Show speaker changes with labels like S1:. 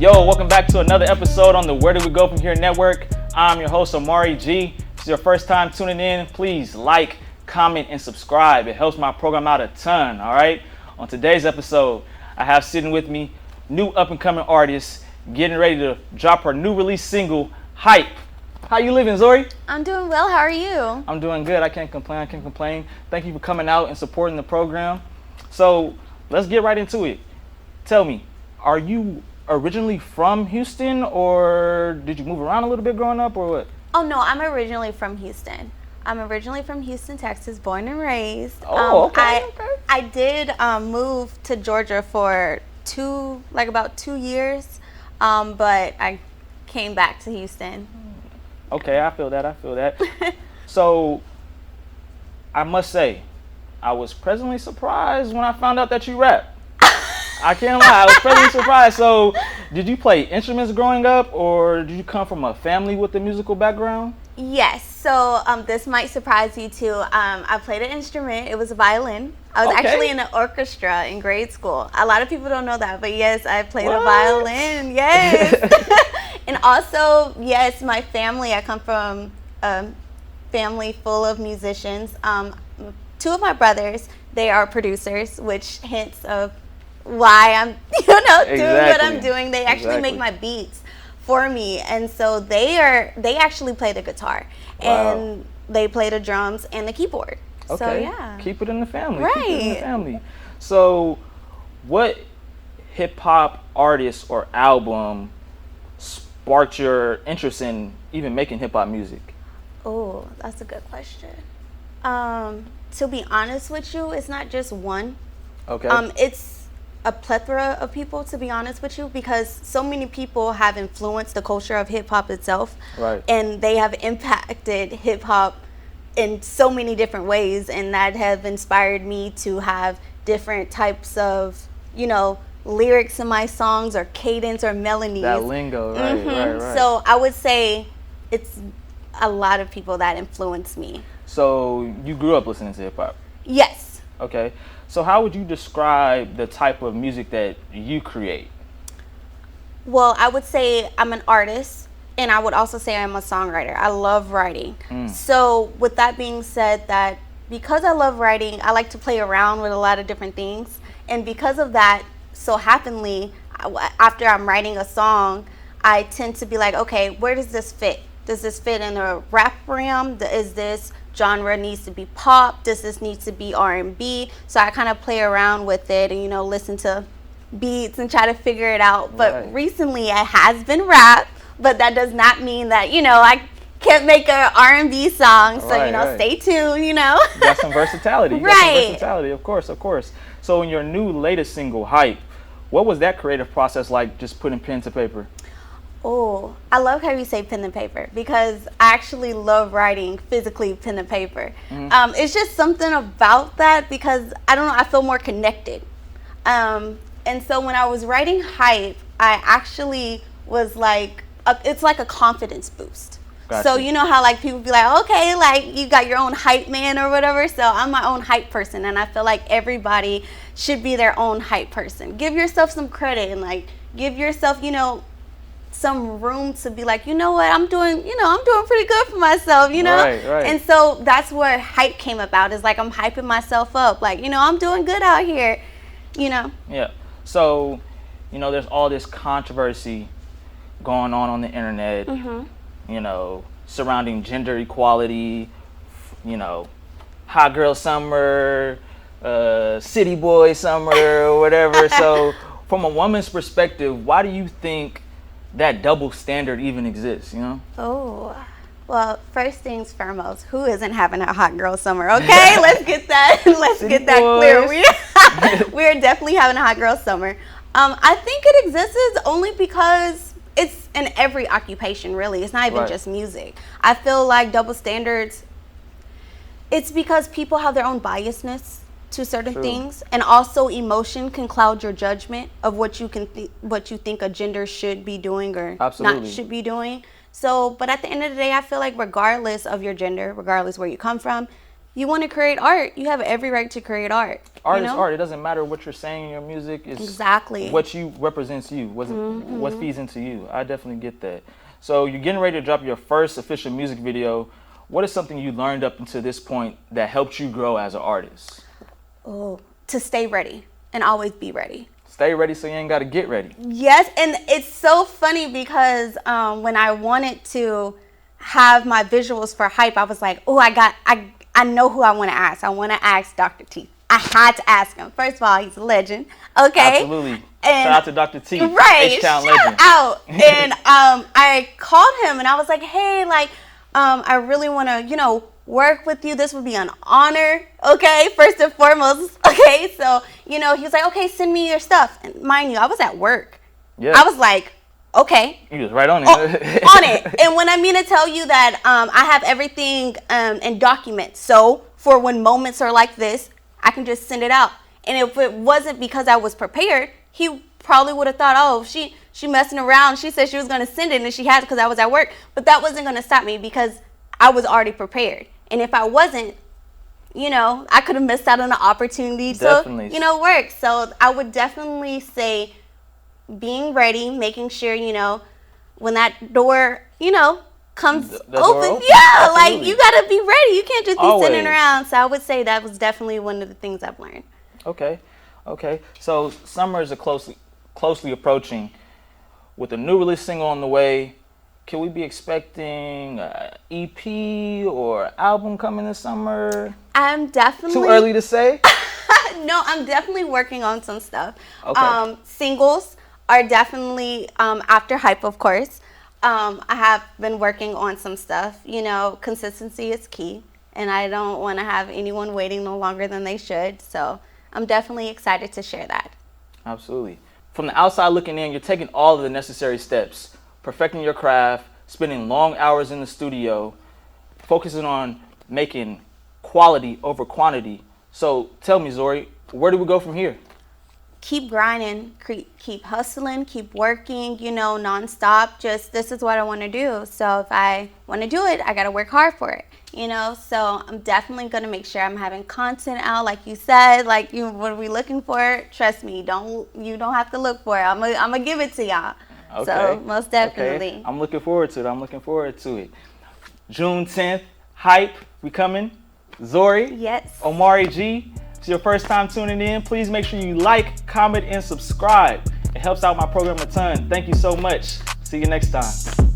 S1: Yo, welcome back to another episode on the Where Do We Go From Here Network. I'm your host, Omari G. If it's your first time tuning in, please like, comment, and subscribe. It helps my program out a ton, all right? On today's episode, I have sitting with me new up-and-coming artist getting ready to drop her new release single, Hype. How you living, Zorrie?
S2: I'm doing well. How are you?
S1: I'm doing good. I can't complain. Thank you for coming out and supporting the program. So let's get right into it. Tell me, are you originally from Houston, or did you move around a little bit growing up, or what?
S2: Oh, no, I'm originally from Houston. I'm originally from Houston, Texas, born and raised.
S1: Okay.
S2: I did move to Georgia for about 2 years, but I came back to Houston.
S1: Okay, I feel that. So, I must say, I was pleasantly surprised when I found out that you rap. I can't lie, I was pleasantly surprised. So, did you play instruments growing up, or did you come from a family with a musical background?
S2: Yes, so this might surprise you too. I played an instrument. It was a violin. I was actually in an orchestra in grade school. A lot of people don't know that, but yes, I played a violin. Yes. And also, yes, my family, I come from a family full of musicians. Two of my brothers, they are producers, which hints of why I'm, doing what I'm doing. They actually make my beats for me, and so they actually play the guitar, and they play the drums and the keyboard.
S1: Okay.
S2: So yeah,
S1: keep it in the family.
S2: Right.
S1: Keep it in the family. So, what hip hop artist or album sparked your interest in even making hip hop music?
S2: Oh, that's a good question. To be honest with you, it's not just one.
S1: Okay.
S2: It's a plethora of people, to be honest with you, because so many people have influenced the culture of hip hop itself.
S1: Right.
S2: And they have impacted hip hop in so many different ways, and that have inspired me to have different types of, lyrics in my songs, or cadence, or melodies.
S1: That lingo, right.
S2: So I would say it's a lot of people that influenced me.
S1: So you grew up listening to hip hop?
S2: Yes.
S1: Okay. So how would you describe the type of music that you create?
S2: Well, I would say I'm an artist, and I would also say I'm a songwriter. I love writing. So with that being said, that because I love writing, I like to play around with a lot of different things. And because of that, so happenly, after I'm writing a song, I tend to be like, okay, where does this fit? Does this fit in a rap realm? Is this genre needs to be pop? Does this need to be R&B? So I kind of play around with it and, listen to beats and try to figure it out. But recently it has been rap, but that does not mean that, I can't make a R&B song. So, stay tuned, You
S1: got some versatility. You
S2: right.
S1: got some versatility, of course. So in your new latest single, Hype, what was that creative process like, just putting pen to paper?
S2: Oh, I love how you say pen and paper, because I actually love writing physically pen and paper. It's just something about that, because I don't know, I feel more connected. And so when I was writing Hype, I actually was like, it's like a confidence boost.
S1: Gotcha.
S2: So you know how like people be like, okay, like you got your own hype man or whatever. So I'm my own hype person, and I feel like everybody should be their own hype person. Give yourself some credit, and like give yourself, some room to be like, what, I'm doing pretty good for myself,
S1: Right.
S2: And so that's where Hype came about, is like I'm hyping myself up, like, I'm doing good out here,
S1: Yeah. So, there's all this controversy going on the internet, surrounding gender equality, hot girl summer, city boy summer, or whatever. So from a woman's perspective, why do you think that double standard even exists,
S2: Oh, well, first things foremost, who isn't having a hot girl summer? Okay, let's get that clear. We're definitely having a hot girl summer. I think it exists only because it's in every occupation, really. It's not even just music. I feel like double standards, it's because people have their own biasness to certain things, and also emotion can cloud your judgment of what you think a gender should be doing or not should be doing. So, but at the end of the day, I feel like regardless of your gender, regardless where you come from, you want to create art, you have every right to create art.
S1: Art is art. It doesn't matter what you're saying in your music. It's
S2: exactly
S1: what you represents you. What feeds into you. I definitely get that. So you're getting ready to drop your first official music video. What is something you learned up until this point that helped you grow as an artist?
S2: Oh, to stay ready and always be ready.
S1: Stay ready so you ain't got to get ready.
S2: Yes, and it's so funny because when I wanted to have my visuals for Hype, I was like, oh, I know who I want to ask. I want to ask Dr. T. I had to ask him. First of all, he's a legend. Okay.
S1: Absolutely.
S2: And
S1: shout out to Dr. T.
S2: Right.
S1: H-Town
S2: Shout
S1: legend.
S2: out. And I called him and I was like, hey, like, I really want to, work with you. This would be an honor. Okay. First and foremost. Okay. So, he was like, okay, send me your stuff. And mind you, I was at work.
S1: Yeah.
S2: I was like, okay.
S1: You was right on it.
S2: On it. And when I mean to tell you that I have everything in documents. So for when moments are like this, I can just send it out. And if it wasn't because I was prepared, he probably would have thought, oh, she messing around. She said she was going to send it and she had it because I was at work. But that wasn't going to stop me because I was already prepared. And if I wasn't, I could have missed out on the opportunity to, work. So I would definitely say being ready, making sure, when that door, comes open. Yeah,
S1: absolutely.
S2: Like you got to be ready. You can't just be
S1: Always.
S2: sitting around. So I would say that was definitely one of the things I've learned.
S1: Okay. So summer is closely approaching. With a new release single on the way, can we be expecting an EP or album coming this summer?
S2: I'm definitely
S1: Too early to say?
S2: No, I'm definitely working on some stuff.
S1: Okay.
S2: Singles are definitely after Hype, of course. I have been working on some stuff. Consistency is key, and I don't want to have anyone waiting no longer than they should. So I'm definitely excited to share that.
S1: Absolutely. From the outside looking in, you're taking all of the necessary steps, perfecting your craft, spending long hours in the studio, focusing on making quality over quantity. So tell me, Zorrie, where do we go from here?
S2: Keep grinding, keep hustling, keep working, nonstop. Just this is what I want to do. So if I want to do it, I got to work hard for it. So I'm definitely going to make sure I'm having content out, like you said, like what are we looking for? Trust me, you don't have to look for it. I'm gonna give it to y'all.
S1: Okay.
S2: So most definitely.
S1: Okay. I'm looking forward to it. June 10th, Hype, we coming. Zorrie.
S2: Yes.
S1: Omari G. It's your first time tuning in. Please make sure you like, comment, and subscribe. It helps out my program a ton. Thank you so much. See you next time.